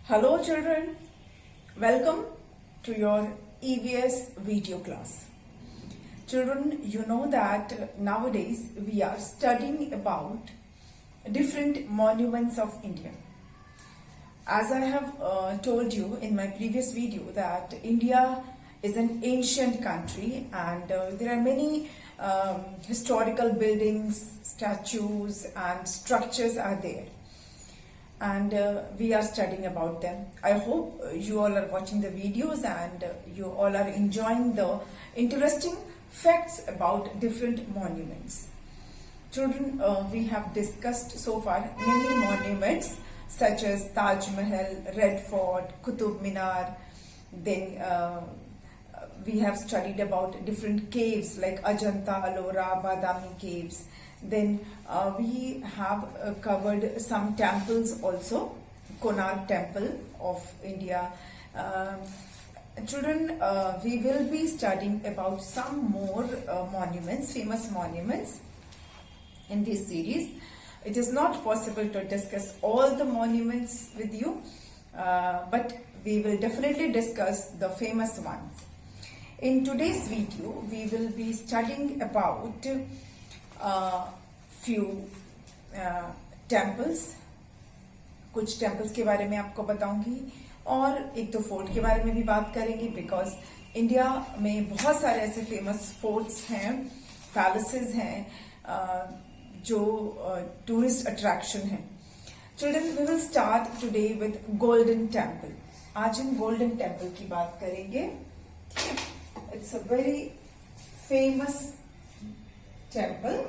Hello children, welcome to your EVS video class. Children, you know that nowadays we are studying about different monuments of India. As I have told you in my previous video that India is an ancient country and there are many historical buildings, statues and structures are there. And we are studying about them. I hope you all are watching the videos and you all are enjoying the interesting facts about different monuments. Children, we have discussed so far many monuments such as Taj Mahal, Red Fort, Qutub Minar. Then we have studied about different caves like Ajanta, Ellora, Badami caves. Then we have covered some temples also, Konark Temple of India. Children, we will be studying about some more monuments, famous monuments in this series. It is not possible to discuss all the monuments with you, but we will definitely discuss the famous ones. In today's video, we will be studying about few temples. कुछ temples के बारे में आपको बताऊंगी और एक तो fort के बारे में भी बात करेंगे बिकॉज इंडिया में बहुत सारे ऐसे फेमस फोर्ट्स हैं, पैलेसेस हैं जो टूरिस्ट अट्रैक्शन हैं. Children, we will start today with Golden Temple. आज हम गोल्डन टेम्पल की बात करेंगे. It's a very famous temple.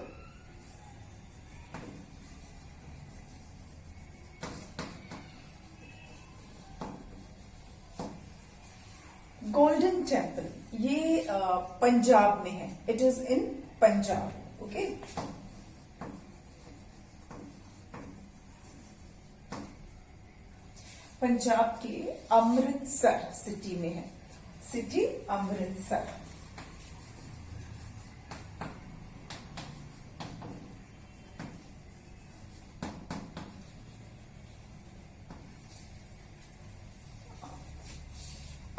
Golden Temple ये पंजाब में है. It is in Punjab. Okay, Punjab के अमृतसर सिटी में है. City Amritsar.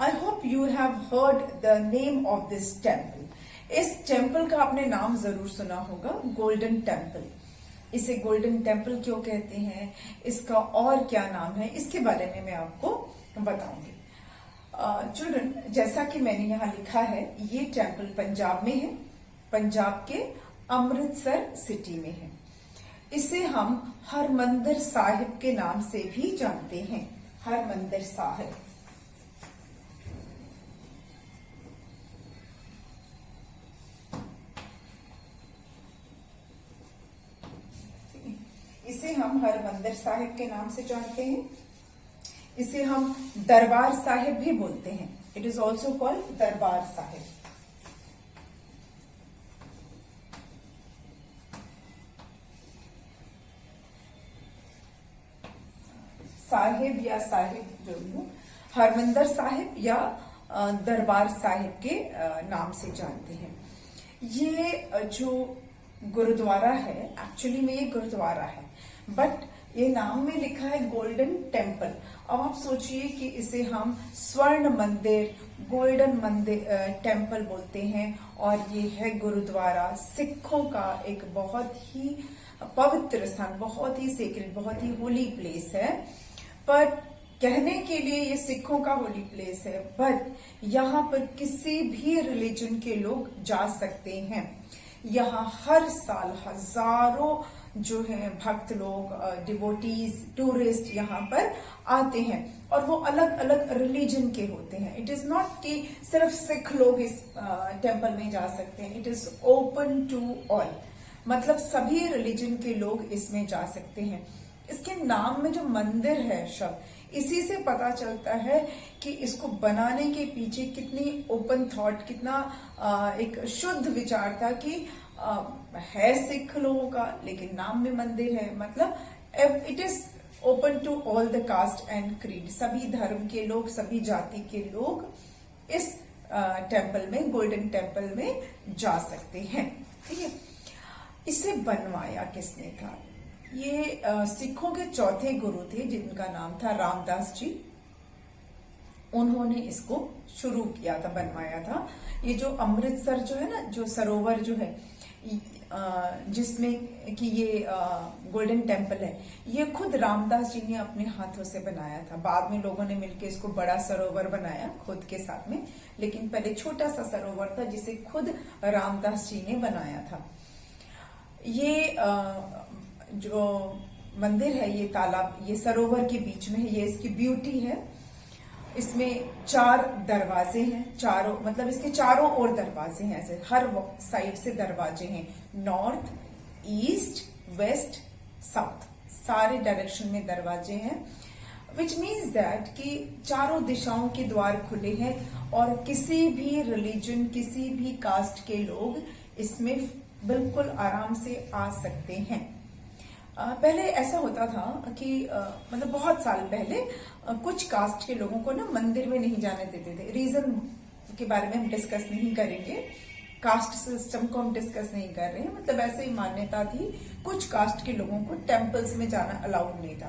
I hope you have heard the name of this temple. इस टेम्पल का आपने नाम जरूर सुना होगा, गोल्डन टेम्पल. इसे गोल्डन टेम्पल क्यों कहते हैं, इसका और क्या नाम है, इसके बारे में मैं आपको बताऊंगी. चिल्ड्रन, जैसा कि मैंने यहाँ लिखा है, ये टेम्पल पंजाब में है. पंजाब के अमृतसर सिटी में है. इसे हम हरमंदिर साहिब के नाम से भी जानते हैं. हरमंदिर साहिब. इसे हम हरमंदिर साहिब के नाम से जानते हैं. इसे हम दरबार साहिब भी बोलते हैं. It is also called Darbar Sahib. Sahib या साहिब जो भी हो, हरमंदिर साहिब या दरबार साहिब के नाम से जानते हैं. ये जो गुरुद्वारा है, एक्चुअली में ये गुरुद्वारा है, बट ये नाम में लिखा है गोल्डन टेम्पल. अब आप सोचिए कि इसे हम स्वर्ण मंदिर, गोल्डन मंदिर टेम्पल बोलते हैं और ये है गुरुद्वारा. सिखों का एक बहुत ही पवित्र स्थान, बहुत ही सेक्रेट, बहुत ही होली प्लेस है. पर कहने के लिए ये सिखों का होली प्लेस है, बट यहाँ पर किसी भी रिलीजन के लोग जा सकते हैं. यहाँ हर साल हजारों जो है भक्त लोग, डिवोटीज, टूरिस्ट यहाँ पर आते हैं और वो अलग अलग रिलीजन के होते हैं. इट इज नॉट कि सिर्फ सिख लोग इस टेम्पल में जा सकते हैं. It is open to all, मतलब सभी रिलीजन के लोग इसमें जा सकते हैं. इसके नाम में जो मंदिर है शब्द, इसी से पता चलता है कि इसको बनाने के पीछे कितनी ओपन थॉट, कितना एक शुद्ध विचार था कि है सिख लोगों का लेकिन नाम में मंदिर है. मतलब it is open to all the caste and creed. सभी धर्म के लोग, सभी जाति के लोग इस टेम्पल में, गोल्डन टेम्पल में जा सकते हैं. ठीक है. इसे बनवाया किसने था? ये सिखों के चौथे गुरु थे जिनका नाम था रामदास जी। उन्होंने इसको शुरू किया था, बनवाया था। ये जो अमृतसर जो है ना, जो सरोवर जो है जिसमें कि ये गोल्डन टेम्पल है, ये खुद रामदास जी ने अपने हाथों से बनाया था। बाद में लोगों ने मिलकर इसको बड़ा सरोवर बनाया खुद के साथ में, लेकिन पहले छोटा सा सरोवर था जिसे खुद रामदास जी ने बनाया था। ये जो मंदिर है, ये तालाब, ये सरोवर के बीच में है, ये इसकी ब्यूटी है। इसमें 4 दरवाजे हैं, चारों मतलब इसके चारों ओर दरवाजे हैं, ऐसे हर साइड से दरवाजे हैं। नॉर्थ, ईस्ट, वेस्ट, साउथ, सारे डायरेक्शन में दरवाजे हैं। विच मीन्स दैट कि चारों दिशाओं के द्वार खुले हैं और किसी भी रिलीजन, किसी भी कास्ट के लोग इसमें बिल्कुल आराम से आ सकते हैं। पहले ऐसा होता था कि मतलब बहुत साल पहले कुछ कास्ट के लोगों को ना मंदिर में नहीं जाने देते थे। रीजन के बारे में हम डिस्कस नहीं करेंगे, कास्ट सिस्टम को हम डिस्कस नहीं कर रहे हैं, मतलब ऐसे ही मान्यता थी। कुछ कास्ट के लोगों को टेम्पल्स में जाना अलाउड नहीं था।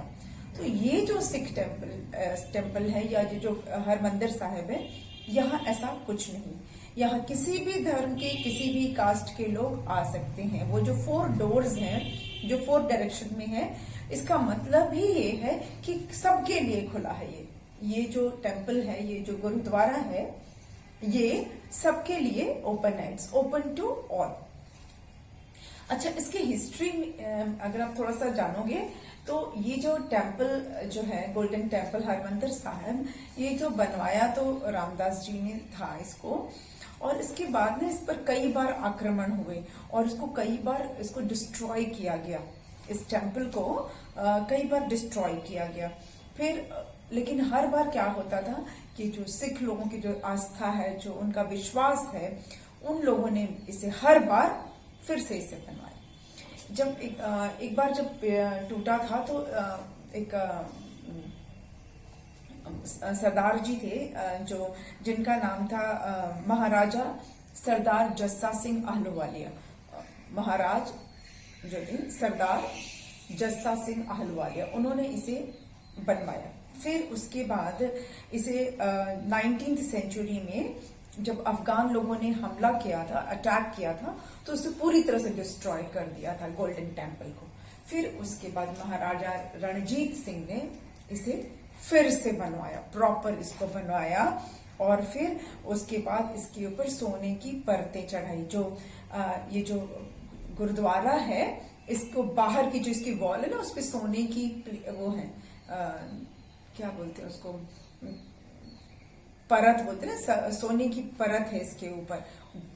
तो ये जो सिख टेम्पल है या जो हरमंदिर साहिब है, यहाँ ऐसा कुछ नहीं। यहाँ किसी भी धर्म के, किसी भी कास्ट के लोग आ सकते हैं। वो जो 4 डोर्स हैं, जो 4 डायरेक्शन में है, इसका मतलब ही ये है कि सबके लिए खुला है। ये जो टेम्पल है, ये जो गुरुद्वारा है, ये सबके लिए ओपन है, इट्स ओपन टू ऑल। अच्छा, इसकी हिस्ट्री अगर आप थोड़ा सा जानोगे तो ये जो टेम्पल जो है, गोल्डन टेम्पल हरमंदिर साहिब, ये जो बनवाया तो रामदास जी ने था इसको, और इसके बाद ना इस पर कई बार आक्रमण हुए और इसको कई बार इसको डिस्ट्रॉय किया गया। इस टेम्पल को कई बार डिस्ट्रॉय किया गया। फिर लेकिन हर बार क्या होता था कि जो सिख लोगों की जो आस्था है, जो उनका विश्वास है, उन लोगों ने इसे हर बार फिर से इसे बनवाया। जब एक बार जब टूटा था तो एक सरदार जी थे जो जिनका नाम था महाराजा सरदार जस्सा सिंह आहलूवालिया। महाराज जो थे सरदार जस्सा सिंह आहलूवालिया, उन्होंने इसे बनवाया। फिर उसके बाद इसे 19th सेंचुरी में जब अफगान लोगों ने हमला किया था, अटैक किया था, तो उसे पूरी तरह से डिस्ट्रॉय कर दिया था गोल्डन टेम्पल को। फिर उसके बाद महाराजा रणजीत सिंह ने इसे फिर से बनवाया, प्रॉपर इसको बनवाया, और फिर उसके बाद इसके ऊपर सोने की परतें चढ़ाई। जो ये जो गुरुद्वारा है, इसको बाहर की जो इसकी वॉल है ना, उस पे सोने की वो है, क्या बोलते हैं उसको, परत बोलते हैं ना, सोने की परत है इसके ऊपर,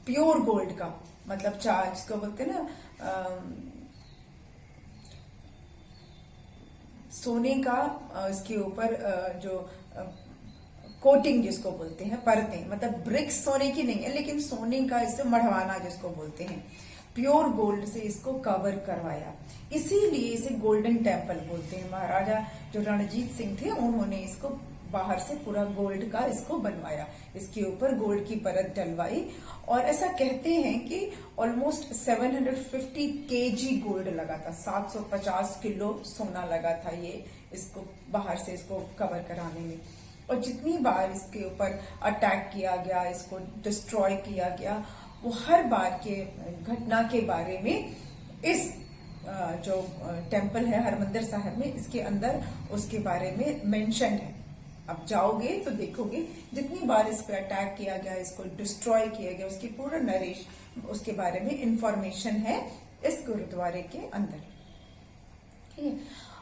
प्योर गोल्ड का, मतलब चार्ज जिसको बोलते हैं ना, सोने का इसके ऊपर जो कोटिंग जिसको बोलते हैं, परतें, मतलब ब्रिक्स सोने की नहीं है, लेकिन सोने का इसे मढ़वाना जिसको बोलते हैं, प्योर गोल्ड से इसको कवर करवाया। इसीलिए इसे गोल्डन टेम्पल बोलते हैं। महाराजा जो रणजीत सिंह थे, उन्होंने इसको बाहर से पूरा गोल्ड का इसको बनवाया, इसके ऊपर गोल्ड की परत डलवाई, और ऐसा कहते हैं कि ऑलमोस्ट 750 kg गोल्ड लगा था, 750 किलो सोना लगा था ये इसको बाहर से इसको कवर कराने में। और जितनी बार इसके ऊपर अटैक किया गया, इसको डिस्ट्रॉय किया गया, वो हर बार के घटना के बारे में इस जो टेम्पल है हरमंदिर साहिब में, इसके अंदर उसके बारे में मेंशन है। अब जाओगे तो देखोगे जितनी बार इस पर अटैक किया गया, इसको डिस्ट्रॉय किया गया, उसकी पूरा नरेश, उसके बारे में इंफॉर्मेशन है इस गुरुद्वारे के अंदर। ठीक है।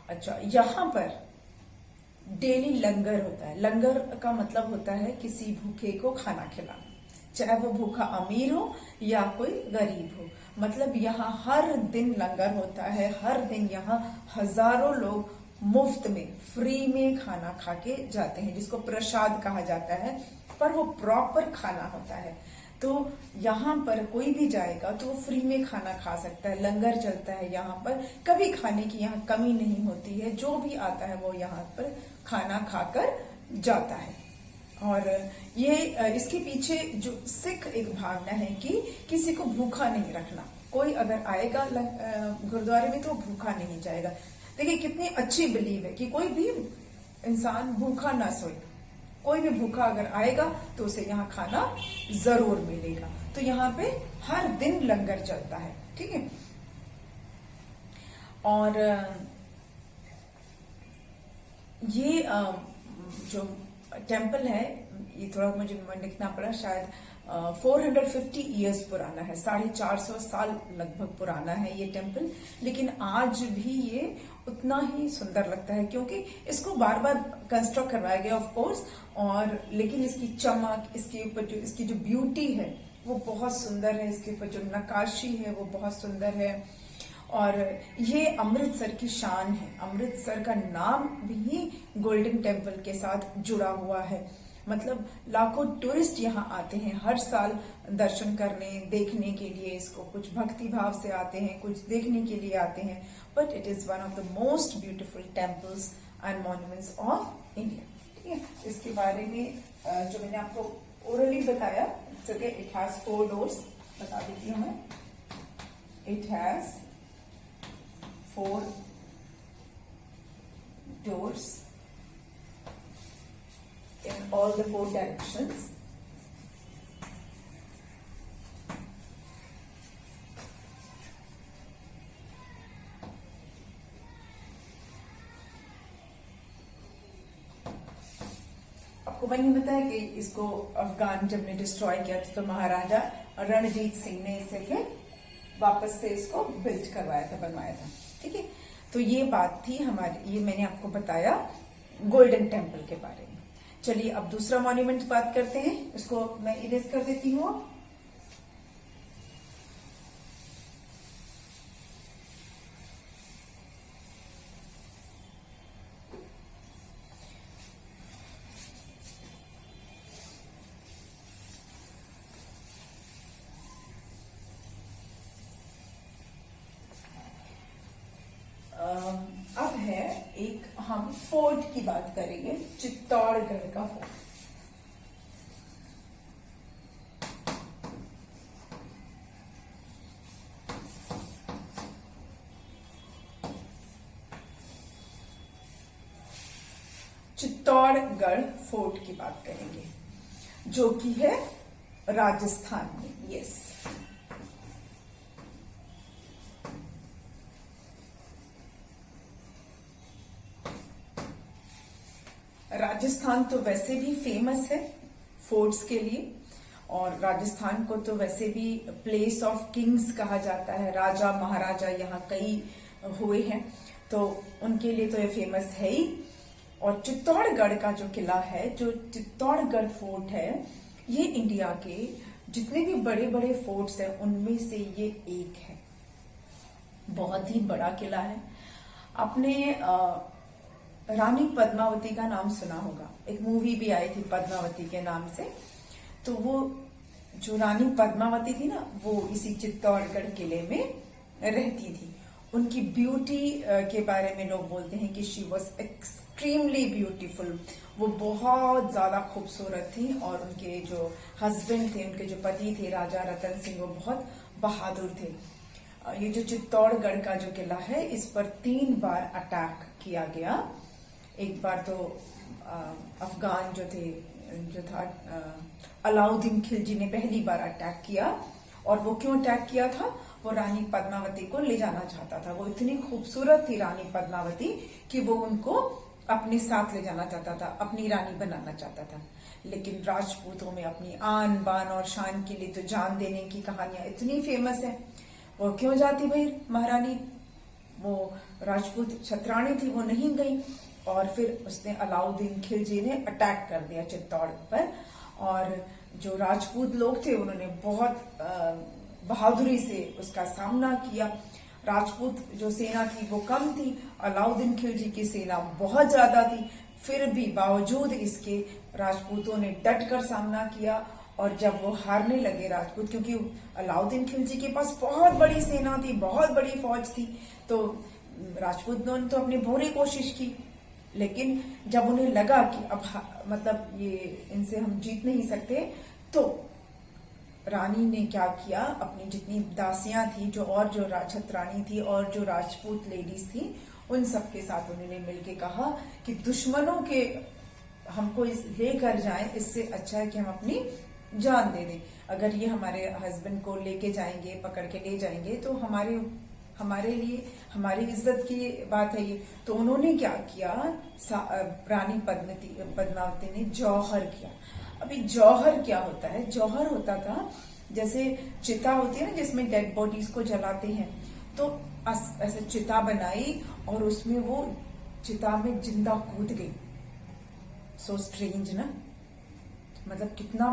अच्छा, यहाँ पर डेली लंगर होता है। लंगर का मतलब होता है किसी भूखे को खाना खिलाना, चाहे वो भूखा अमीर हो या कोई गरीब हो। मतलब यहाँ हर दिन लंगर होता है, हर दिन यहाँ हजारों लोग मुफ्त में, फ्री में खाना खा के जाते हैं, जिसको प्रसाद कहा जाता है, पर वो प्रॉपर खाना होता है। तो यहाँ पर कोई भी जाएगा तो वो फ्री में खाना खा सकता है, लंगर चलता है यहाँ पर, कभी खाने की यहाँ कमी नहीं होती है। जो भी आता है वो यहाँ पर खाना खाकर जाता है। और ये इसके पीछे जो सिख एक भावना है कि किसी को भूखा नहीं रखना, कोई अगर आएगा गुरुद्वारे में तो भूखा नहीं जाएगा। देखिए कितनी अच्छी बिलीव है कि कोई भी इंसान भूखा ना सोए। कोई भी भूखा अगर आएगा तो उसे यहाँ खाना जरूर मिलेगा। तो यहाँ पे हर दिन लंगर चलता है, ठीक है। और ये जो टेम्पल है ये थोड़ा मुझे लिखना पड़ा, शायद 450 ईयर्स पुराना है, 450 साल लगभग पुराना है ये टेम्पल। लेकिन आज भी ये उतना ही सुंदर लगता है क्योंकि इसको बार बार कंस्ट्रक्ट करवाया गया ऑफ कोर्स। और लेकिन इसकी चमक, इसके ऊपर जो इसकी जो ब्यूटी है वो बहुत सुंदर है, इसके ऊपर जो नक्काशी है वो बहुत सुंदर है। और ये अमृतसर की शान है। अमृतसर का नाम भी गोल्डन टेम्पल के साथ जुड़ा हुआ है। मतलब लाखों टूरिस्ट यहाँ आते हैं हर साल दर्शन करने, देखने के लिए। इसको कुछ भक्ति भाव से आते हैं, कुछ देखने के लिए आते हैं। But it is one of the most beautiful temples and monuments of India, ठीक है। इसके बारे में जो मैंने आपको ओरली बताया, इट हैज 4 डोर्स। बता देती हूँ मैं, it has 4 doors in all the 4 directions. आपको मैंने बताया कि इसको अफगान जब ने डिस्ट्रॉय किया था तो महाराजा रणजीत सिंह ने इसे फिर वापस से इसको बिल्ड करवाया था, बनवाया था, ठीक है। तो ये बात थी हमारी, ये मैंने आपको बताया गोल्डन टेम्पल के बारे में। चलिए अब दूसरा मॉन्यूमेंट बात करते हैं। इसको मैं इरेज कर देती हूँ। अब है एक, हम फोर्ट की बात करेंगे, चित्तौड़गढ़ का फोर्ट। चित्तौड़गढ़ फोर्ट की बात करेंगे जो कि है राजस्थान में। यस, राजस्थान तो वैसे भी फेमस है फोर्ट्स के लिए। और राजस्थान को तो वैसे भी प्लेस ऑफ किंग्स कहा जाता है। राजा महाराजा यहाँ कई हुए हैं तो उनके लिए तो ये फेमस है ही। और चित्तौड़गढ़ का जो किला है, जो चित्तौड़गढ़ फोर्ट है, ये इंडिया के जितने भी बड़े बड़े फोर्ट्स हैं उनमें से ये एक है। बहुत ही बड़ा किला है। आपने रानी पद्मावती का नाम सुना होगा, एक मूवी भी आई थी पद्मावती के नाम से। तो वो जो रानी पद्मावती थी ना, वो इसी चित्तौड़गढ़ किले में रहती थी। उनकी ब्यूटी के बारे में लोग बोलते हैं कि शी वॉज एक्सट्रीमली ब्यूटीफुल। वो बहुत ज्यादा खूबसूरत थी। और उनके जो हस्बैंड थे, उनके जो पति थे राजा रतन सिंह, वो बहुत बहादुर थे। ये जो चित्तौड़गढ़ का जो किला है, इस पर 3 बार अटैक किया गया। एक बार तो अफगान जो था अलाउद्दीन खिलजी ने पहली बार अटैक किया। और वो क्यों अटैक किया था? वो रानी पद्मावती को ले जाना चाहता था। वो इतनी खूबसूरत थी रानी पद्मावती कि वो उनको अपने साथ ले जाना चाहता था, अपनी रानी बनाना चाहता था। लेकिन राजपूतों में अपनी आन बान और शान के लिए तो जान देने की कहानियां इतनी फेमस है। वो क्यों जाती भाई महारानी? वो राजपूत क्षत्राणी थी, वो नहीं गई। और फिर उसने अलाउद्दीन खिलजी ने अटैक कर दिया चित्तौड़ पर। और जो राजपूत लोग थे उन्होंने बहुत बहादुरी से उसका सामना किया। राजपूत जो सेना थी वो कम थी, अलाउद्दीन खिलजी की सेना बहुत ज्यादा थी। फिर भी बावजूद इसके राजपूतों ने डट कर सामना किया। और जब वो हारने लगे राजपूत, क्योंकि अलाउद्दीन खिलजी के पास बहुत बड़ी सेना थी, बहुत बड़ी फौज थी, तो राजपूतों ने तो अपनी पूरी कोशिश की। लेकिन जब उन्हें लगा कि अब मतलब ये इनसे हम जीत नहीं सकते, तो रानी ने क्या किया, अपनी जितनी दासियां थी, जो राजपूत रानी थी और जो राजपूत लेडीज थी, उन सबके साथ उन्होंने मिलके कहा कि दुश्मनों के हमको इस लेकर जाएं, इससे अच्छा है कि हम अपनी जान दे दें। अगर ये हमारे हस्बैंड को लेके जाएंगे, पकड़ के ले जाएंगे, तो हमारे लिए हमारी इज्जत की बात है ये। तो उन्होंने क्या किया, रानी पद्मावती ने जौहर किया। अभी जौहर क्या होता है? जौहर होता था जैसे चिता होती है ना, जिसमें डेड बॉडीज को जलाते हैं, तो ऐसे चिता बनाई और उसमें वो चिता में जिंदा कूद गई। सो स्ट्रेंज ना, मतलब कितना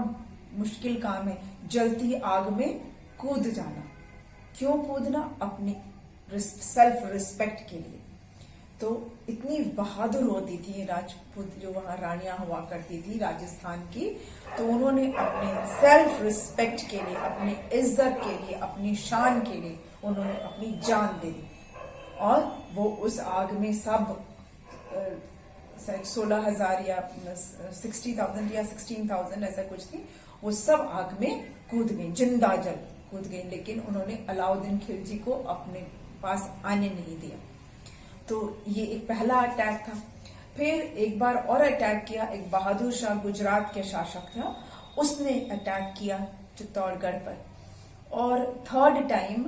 मुश्किल काम है जलती आग में कूद जाना। क्यों कूदना? अपनी सेल्फ रिस्पेक्ट के लिए। तो इतनी बहादुर होती थी राजपूत जो वहां रानियां हुआ करती थी राजस्थान की, तो उन्होंने अपने सेल्फ रिस्पेक्ट के लिए, अपनी इज्जत के लिए, अपनी शान के लिए उन्होंने अपनी जान दे दी। और वो उस आग में सब 16,000 या 60,000 या 16,000 ऐसा कुछ थी, वो सब आग में कूद गई, जिंदा जल कूद गई। लेकिन उन्होंने अलाउद्दीन खिलजी को अपने पास आने नहीं दिया। तो ये एक पहला अटैक था। फिर एक बार और अटैक किया, एक बहादुर शाह गुजरात के शासक था, उसने अटैक किया चित्तौड़गढ़ पर। और थर्ड टाइम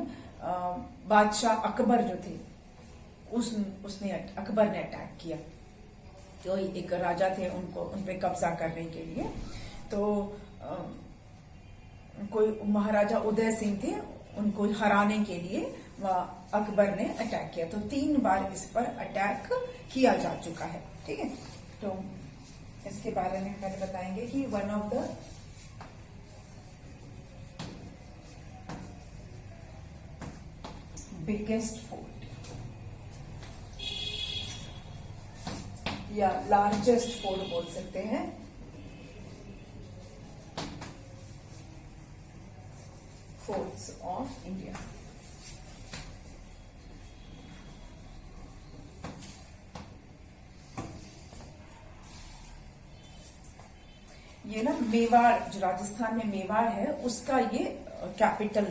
बादशाह अकबर जो थे, उसने अकबर ने अटैक किया। जो एक राजा थे, उनको उन पे कब्जा करने के लिए। तो कोई महाराजा उदय सिंह थे, उनको हराने के लिए अकबर ने अटैक किया। तो 3 बार इस पर अटैक किया जा चुका है। ठीक है, तो इसके बारे में पहले बताएंगे कि one of the biggest fort या लार्जेस्ट फोर्ट बोल सकते हैं, फोर्ट्स ऑफ इंडिया। ये ना मेवाड़, जो राजस्थान में मेवाड़ है, उसका ये कैपिटल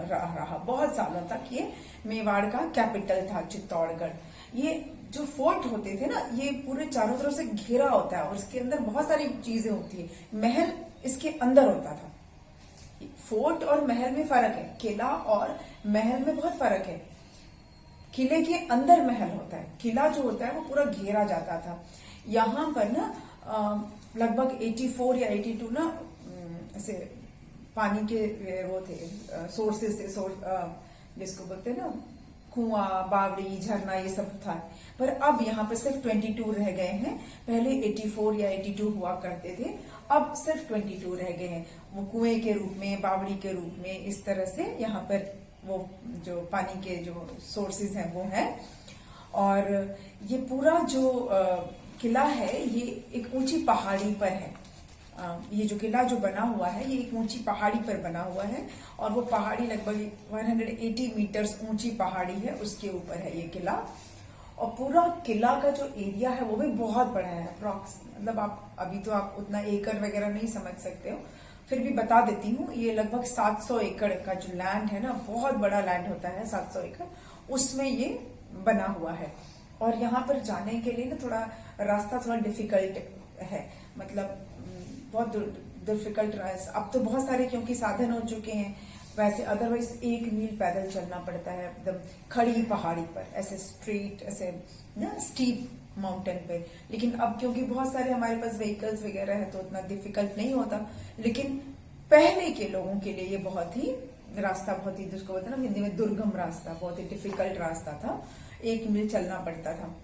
रहा बहुत सालों तक। ये मेवाड़ का कैपिटल था चित्तौड़गढ़। ये जो फोर्ट होते थे ना, ये पूरे चारों तरफ से घेरा होता है और इसके अंदर बहुत सारी चीजें होती है। महल इसके अंदर होता था। फोर्ट और महल में फर्क है, किला और महल में बहुत फर्क है। किले के अंदर महल होता है, किला जो होता है वो पूरा घेरा जाता था। यहाँ पर ना लगभग 84 या 82 ना ऐसे पानी के वो थे, सोर्सेस थे, जिसको बोलते हैं ना कुआं, बावड़ी, झरना, ये सब था। पर अब यहाँ पर सिर्फ 22 रह गए हैं। पहले 84 या 82 हुआ करते थे, अब सिर्फ 22 रह गए हैं। वो कुएं के रूप में, बावड़ी के रूप में, इस तरह से यहाँ पर वो जो पानी के जो सोर्सेज हैं वो हैं। और ये पूरा जो किला है, ये एक ऊंची पहाड़ी पर है। ये जो किला जो बना हुआ है, ये एक ऊंची पहाड़ी पर बना हुआ है और वो पहाड़ी लगभग 180 मीटर्स ऊंची पहाड़ी है, उसके ऊपर है ये किला। और पूरा किला का जो एरिया है वो भी बहुत बड़ा है। अप्रॉक्स मतलब आप अभी तो आप उतना एकड़ वगैरह नहीं समझ सकते हो, फिर भी बता देती हूँ। ये लगभग 700 एकड़ का जो लैंड है ना, बहुत बड़ा लैंड होता है 700 एकड़, उसमें ये बना हुआ है। और यहाँ पर जाने के लिए ना थोड़ा रास्ता थोड़ा डिफिकल्ट है, मतलब बहुत डिफिकल्ट। अब तो बहुत सारे क्योंकि साधन हो चुके हैं, वैसे अदरवाइज 1 मील पैदल चलना पड़ता है एकदम खड़ी पहाड़ी पर, ऐसे स्ट्रेट, ऐसे ना स्टीप माउंटेन पे। लेकिन अब क्योंकि बहुत सारे हमारे पास व्हीकल्स वगैरह है तो उतना डिफिकल्ट नहीं होता। लेकिन पहले के लोगों के लिए ये बहुत ही रास्ता, बहुत ही जिसको बोलते हैं ना हिंदी में दुर्गम रास्ता, बहुत ही डिफिकल्ट रास्ता था, 1 मील चलना पड़ता था।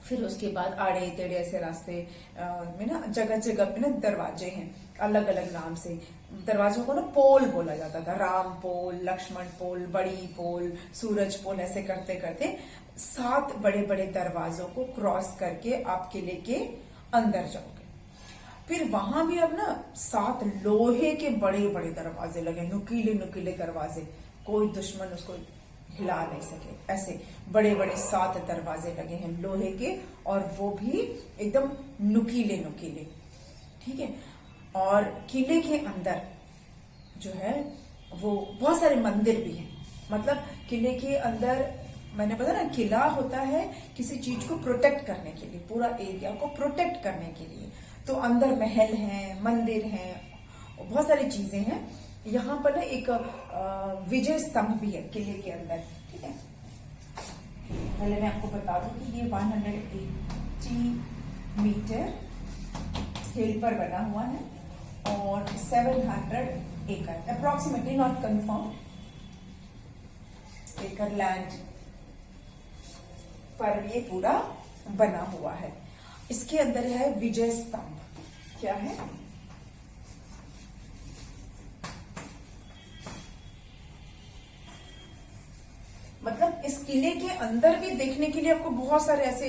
फिर उसके बाद आड़े टेढ़े ऐसे रास्ते में ना जगह जगह पे ना दरवाजे हैं, अलग अलग नाम से। दरवाजों को ना पोल बोला जाता था, राम पोल, लक्ष्मण पोल, बड़ी पोल, सूरज पोल, ऐसे करते करते 7 बड़े बड़े दरवाजों को क्रॉस करके आप किले के अंदर जाओगे। फिर वहां भी अब ना 7 लोहे के बड़े बड़े दरवाजे लगे, नुकीले नुकीले दरवाजे, कोई दुश्मन उसको हिला नहीं सके, ऐसे बड़े बड़े 7 दरवाजे लगे हैं लोहे के, और वो भी एकदम नुकीले नुकीले। ठीक है, और किले के अंदर जो है वो बहुत सारे मंदिर भी हैं। मतलब किले के अंदर, मैंने बताया ना, किला होता है किसी चीज को प्रोटेक्ट करने के लिए, पूरा एरिया को प्रोटेक्ट करने के लिए। तो अंदर महल हैं, मंदिर हैं, बहुत सारी चीजें हैं। यहाँ पर ना एक विजय स्तंभ भी है किले के अंदर, ठीक है। पहले मैं आपको बता दूं कि ये 180 मीटर हिल पर बना हुआ है और 700 एकड़ अप्रोक्सीमेटली, नॉट कंफर्म, एकड़ लैंड पर ये पूरा बना हुआ है। इसके अंदर है विजय स्तंभ। क्या है? मतलब इस किले के अंदर भी देखने के लिए आपको बहुत सारे ऐसे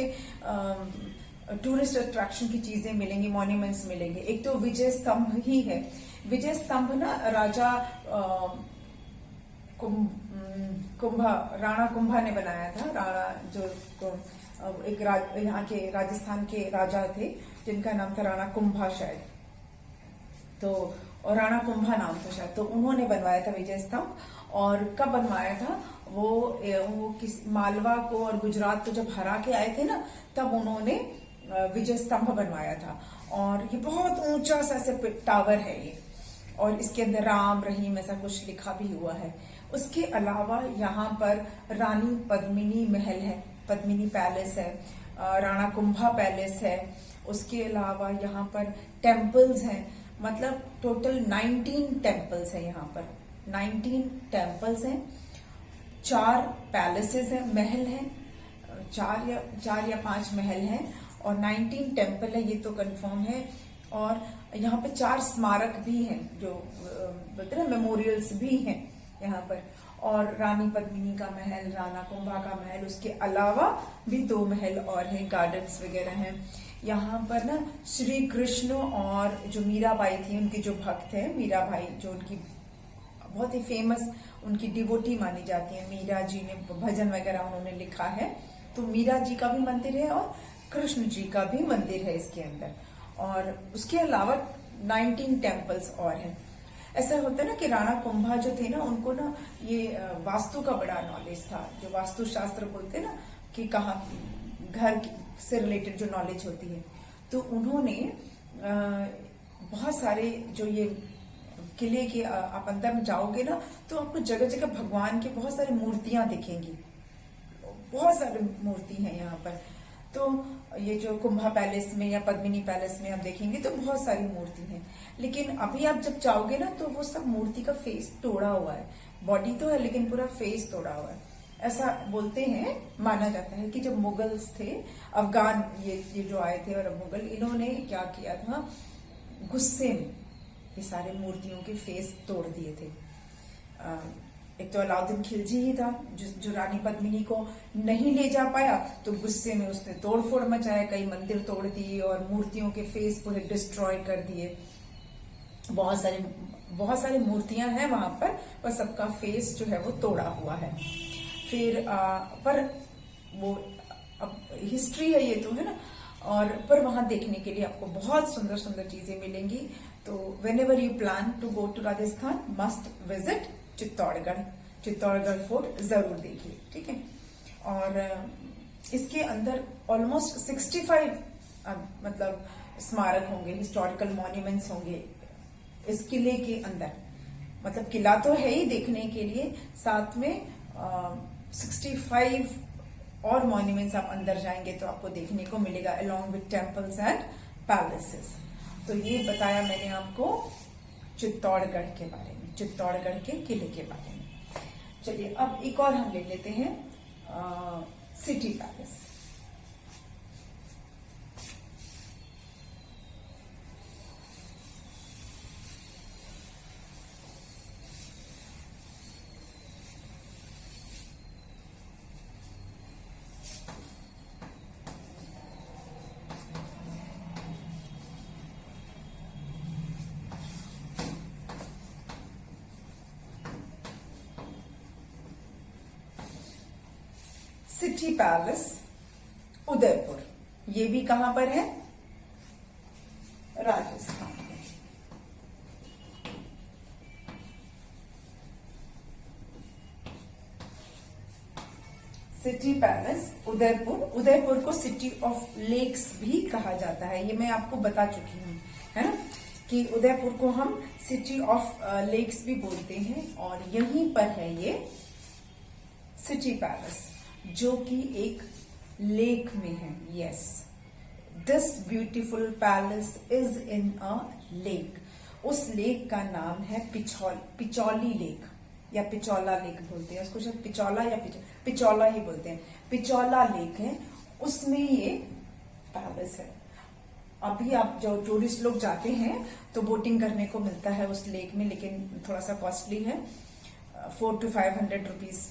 टूरिस्ट अट्रैक्शन की चीजें मिलेंगी, मॉन्यूमेंट्स मिलेंगे। एक तो विजय स्तंभ ही है। विजय स्तंभ ना राजा राणा कुंभा ने बनाया था। राणा जो एक यहाँ के राजस्थान के राजा थे जिनका नाम था राणा कुंभा शायद, तो और राणा कुंभा नाम था शायद, तो उन्होंने बनवाया था विजय स्तंभ। और कब बनवाया था? वो किस मालवा को और गुजरात को जब हरा के आए थे ना, तब उन्होंने विजय स्तंभ बनवाया था। और ये बहुत ऊंचा सा ऐसे टावर है ये, और इसके अंदर राम रहीम ऐसा कुछ लिखा भी हुआ है। उसके अलावा यहाँ पर रानी पद्मिनी महल है, पद्मिनी पैलेस है, राणा कुंभा पैलेस है। उसके अलावा यहाँ पर टेम्पल्स हैं, मतलब टोटल 19 टेम्पल्स हैं यहाँ पर, 19 टेम्पल्स हैं, 4 पैलेसेस हैं, महल हैं, 4 या 5 महल हैं और 19 टेम्पल है, ये तो कंफर्म है। और यहाँ पे 4 स्मारक भी हैं, जो बोलते हैं मेमोरियल्स भी हैं यहाँ पर। और रानी पद्मिनी का महल, राणा कुंभा का महल, उसके अलावा भी 2 महल और हैं, गार्डन्स वगैरह हैं। यहाँ पर ना श्री कृष्ण और जो मीराबाई थी, उनके जो भक्त हैं, मीराबाई जो उनकी बहुत ही फेमस, उनकी डिवोटी मानी जाती है। मीरा जी ने भजन वगैरह उन्होंने लिखा है, तो मीरा जी का भी मंदिर है और कृष्ण जी का भी मंदिर है इसके अंदर। और उसके अलावा 19 टेम्पल्स और हैं। ऐसा होता है ना कि राणा कुंभा जो थे ना, उनको ना ये वास्तु का बड़ा नॉलेज था, जो वास्तु शास्त्र बोलते हैं ना कि कहाँ घर से रिलेटेड जो नॉलेज होती है, तो उन्होंने बहुत सारे जो ये किले के आप अंदर में जाओगे ना, तो आपको जगह जगह भगवान की बहुत सारी मूर्तियां दिखेंगी, बहुत सारी मूर्ति हैं यहाँ पर। तो ये जो कुंभा पैलेस में या पद्मिनी पैलेस में आप देखेंगे तो बहुत सारी मूर्ति हैं, लेकिन अभी आप जब जाओगे ना तो वो सब मूर्ति का फेस तोड़ा हुआ है, बॉडी तो है लेकिन पूरा फेस तोड़ा हुआ है। ऐसा बोलते हैं, माना जाता है कि जब मुगल्स थे, अफगान ये जो आए थे और मुगल, इन्होंने क्या किया था, गुस्से में ये सारे मूर्तियों के फेस तोड़ दिए थे। एक तो अलाउद्दीन खिलजी ही था जो रानी पद्मिनी को नहीं ले जा पाया, तो गुस्से में उसने तोड़फोड़ मचाया, कई मंदिर तोड़ दिए और मूर्तियों के फेस पूरे डिस्ट्रॉय कर दिए। बहुत सारी मूर्तियां हैं वहां पर सबका फेस जो है वो तोड़ा हुआ है। फिर पर वो अब हिस्ट्री है ये तो, है ना। और पर वहां देखने के लिए आपको बहुत सुंदर सुंदर चीजें मिलेंगी। तो whenever you plan to go to Rajasthan, must visit Chittorgarh fort जरूर देखिए, ठीक है। और इसके अंदर ऑलमोस्ट 65 मतलब स्मारक होंगे, हिस्टोरिकल मॉन्यूमेंट्स होंगे इस किले के अंदर। मतलब किला तो है ही देखने के लिए, साथ में 65 और मॉन्यूमेंट्स आप अंदर जाएंगे तो आपको देखने को मिलेगा, along with temples and palaces. तो ये बताया मैंने आपको चित्तौड़गढ़ के बारे में, चित्तौड़गढ़ के किले के बारे में। चलिए अब एक और हम ले लेते हैं city palace. City palace Udaipur, ये भी कहां पर है? राजस्थान में। City palace Udaipur. उदयपुर को सिटी ऑफ लेक्स भी कहा जाता है, ये मैं आपको बता चुकी हूँ, है ना, कि उदयपुर को हम सिटी ऑफ लेक्स भी बोलते हैं। और यहीं पर है ये सिटी पैलेस, जो कि एक लेक में है। Yes, this beautiful palace is in a lake. उस लेक का नाम है पिचौली लेक या पिचौला लेक बोलते हैं उसको, शायद पिचौला या पिचौला ही बोलते हैं। पिचौला लेक है, उसमें ये पैलेस है। अभी आप जो टूरिस्ट लोग जाते हैं तो बोटिंग करने को मिलता है उस लेक में, लेकिन थोड़ा सा कॉस्टली है। 400 to 500 रुपीज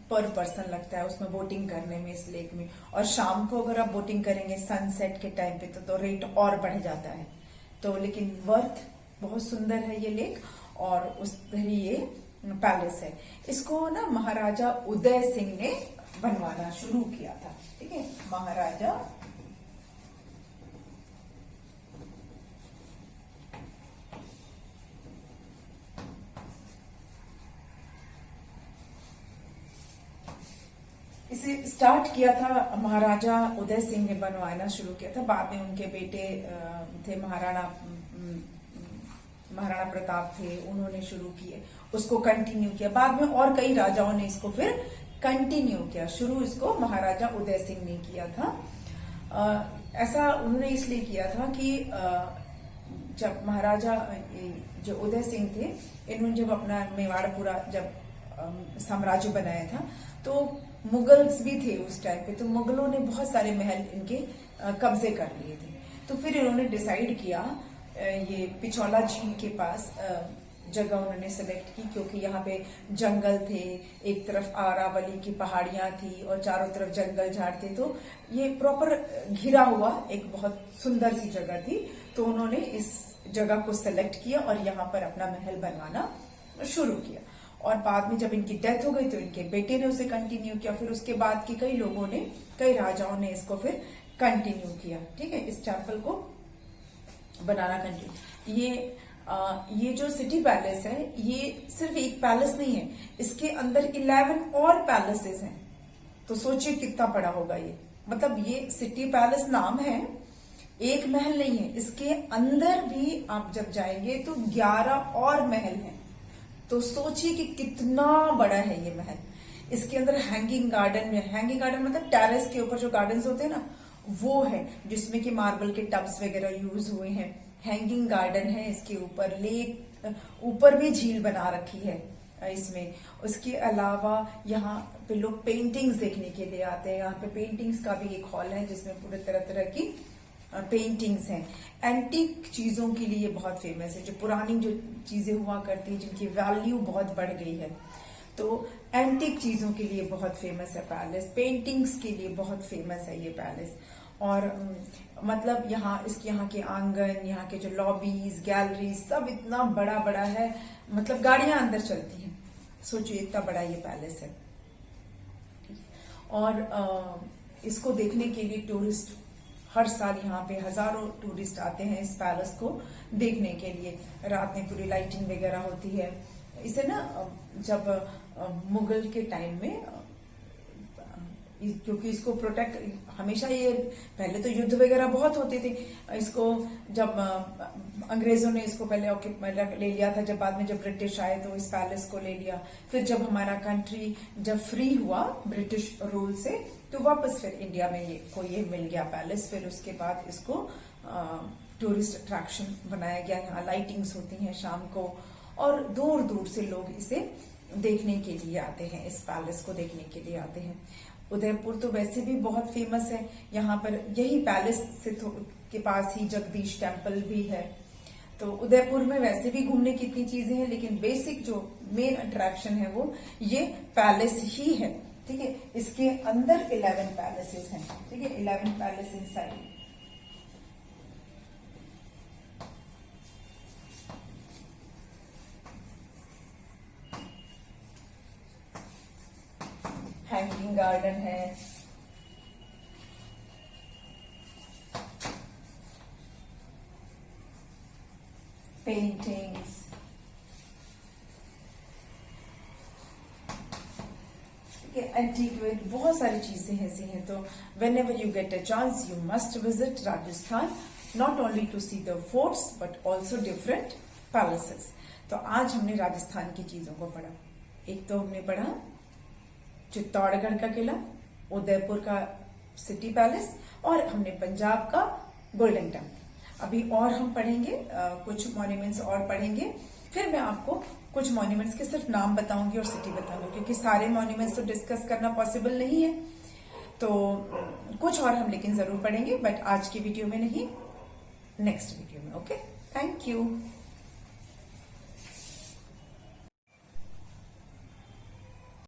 पर पर्सन लगता है उसमें बोटिंग करने में, इस लेक में। और शाम को अगर आप बोटिंग करेंगे सनसेट के टाइम पे तो रेट और बढ़ जाता है। तो लेकिन वर्थ, बहुत सुंदर है ये लेक। और उस ही ये पैलेस है। इसको ना महाराजा उदय सिंह ने बनवाना शुरू किया था। ठीक है, महाराजा इसे स्टार्ट किया था महाराजा उदय सिंह ने बनवाना शुरू किया था। बाद में उनके बेटे थे महाराणा प्रताप थे, उन्होंने शुरू किए, उसको कंटिन्यू किया। बाद में और कई राजाओं ने इसको फिर कंटिन्यू किया। शुरू इसको महाराजा उदय सिंह ने किया था। ऐसा उन्होंने इसलिए किया था कि जब महाराजा जो उदय सिंह थे, इन्होंने जब अपना मेवाड़ पूरा जब साम्राज्य बनाया था, तो मुगल्स भी थे उस टाइम पे, तो मुगलों ने बहुत सारे महल इनके कब्जे कर लिए थे। तो फिर इन्होंने डिसाइड किया, ये पिछौला झील के पास जगह उन्होंने सेलेक्ट की, क्योंकि यहाँ पे जंगल थे, एक तरफ अरावली की पहाड़ियां थी और चारों तरफ जंगल झाड़ थे। तो ये प्रॉपर घिरा हुआ एक बहुत सुंदर सी जगह थी। तो उन्होंने इस जगह को सेलेक्ट किया और यहाँ पर अपना महल बनवाना शुरू किया। और बाद में जब इनकी डेथ हो गई तो इनके बेटे ने उसे कंटिन्यू किया। फिर उसके बाद के कई लोगों ने, कई राजाओं ने इसको फिर कंटिन्यू किया। ठीक है, इस टेम्पल को बनाना कंटिन्यू। ये जो सिटी पैलेस है, ये सिर्फ एक पैलेस नहीं है, इसके अंदर 11 और पैलेसेस हैं। तो सोचिए कितना बड़ा होगा ये। मतलब ये सिटी पैलेस नाम है, एक महल नहीं है, इसके अंदर भी आप जब जाएंगे तो 11 और महल हैं। तो सोचिए कि कितना बड़ा है ये महल। इसके अंदर हैंगिंग गार्डन में, हैंगिंग गार्डन मतलब टेरेस के ऊपर जो गार्डन्स होते हैं ना, वो है, जिसमें कि मार्बल के टब्स वगैरह यूज हुए हैं। हैंगिंग गार्डन है इसके ऊपर, लेक, ऊपर भी झील बना रखी है इसमें। उसके अलावा यहाँ पे लोग पेंटिंग्स देखने के लिए आते हैं। यहाँ पे पेंटिंग्स का भी एक हॉल है जिसमें पूरे तरह तरह की पेंटिंग्स हैं। एंटीक चीजों के लिए बहुत फेमस है, जो पुरानी जो चीजें हुआ करती हैं, जिनकी वैल्यू बहुत बढ़ गई है, तो एंटीक चीजों के लिए बहुत फेमस है पैलेस। पेंटिंग्स के लिए बहुत फेमस है ये पैलेस। और मतलब यहाँ के आंगन, यहाँ के जो लॉबीज, गैलरीज, सब इतना बड़ा बड़ा है, मतलब गाड़ियां अंदर चलती हैं। सोचिए इतना बड़ा ये पैलेस है। और इसको देखने के लिए टूरिस्ट हर साल यहाँ पे हजारों टूरिस्ट आते हैं इस पैलेस को देखने के लिए। रात में पूरी लाइटिंग वगैरह होती है। इसे ना जब मुगल के टाइम में, क्योंकि इसको प्रोटेक्ट हमेशा, ये पहले तो युद्ध वगैरह बहुत होते थे, इसको जब अंग्रेजों ने इसको पहले ले लिया था, जब बाद में जब ब्रिटिश आए तो इस पैलेस को ले लिया। फिर जब हमारा कंट्री जब फ्री हुआ ब्रिटिश रूल से, तो वापस फिर इंडिया में ये मिल गया पैलेस। फिर उसके बाद इसको टूरिस्ट अट्रैक्शन बनाया गया। यहाँ लाइटिंग्स होती हैं शाम को, और दूर दूर से लोग इसे देखने के लिए आते हैं, इस पैलेस को देखने के लिए आते हैं। उदयपुर तो वैसे भी बहुत फेमस है। यहाँ पर यही पैलेस से के पास ही जगदीश टेम्पल भी है। तो उदयपुर में वैसे भी घूमने की इतनी चीजें हैं, लेकिन बेसिक जो मेन अट्रैक्शन है वो ये पैलेस ही है। ठीक है, इसके अंदर 11 पैलेसेस हैं। ठीक है, 11 पैलेस इनसाइड। हैंगिंग गार्डन है, पेंटिंग्स। है, एंटीक्वेट, बहुत सारी चीजें ऐसी हैं। तो whenever you get a chance you must visit Rajasthan, not only to see the forts but also different palaces. तो आज हमने राजस्थान की चीजों को पढ़ा। एक तो हमने पढ़ा चित्तौड़गढ़ का किला, उदयपुर का सिटी पैलेस, और हमने पंजाब का गोल्डन टेम्पल। अभी और हम पढ़ेंगे, कुछ मॉन्यूमेंट्स और पढ़ेंगे, फिर मैं आपको कुछ मॉन्यूमेंट्स के सिर्फ नाम बताऊंगी और सिटी बताऊंगी, क्योंकि सारे मॉन्यूमेंट्स तो डिस्कस करना पॉसिबल नहीं है। तो कुछ और हम लेकिन जरूर पढ़ेंगे, बट आज की वीडियो में नहीं, नेक्स्ट वीडियो में। Okay, thank you.